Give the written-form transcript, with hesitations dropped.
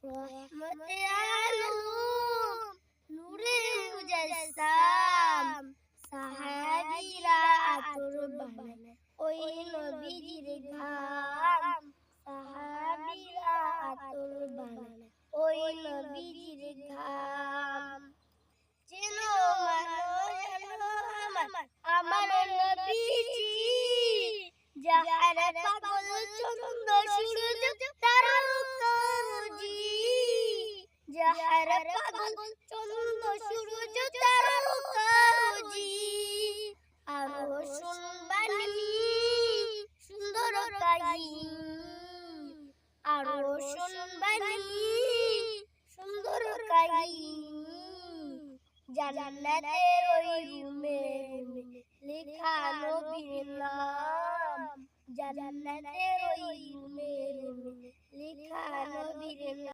রহমতে আলম নূরে মুজাসসাম সাহাবীরা আতর বানায় ওই নবীজির ঘাম সাহাবীরা আতর বানায় ওই নবীজির ঘাম যেন আমার নবীজি যাহার পাগল চন্দ্র সূর্য তারকাজি যাহার পাগল চন্দ্র সূর্য তারকাজি আরো শুনবানি সুন্দর কাহিনী আরো শুনবানি সুন্দর কাহিনী জান্নাতের ওই রুমে লেখা নবীর নাম জান্নাতের ওই রুমে লেখা নবীর নাম।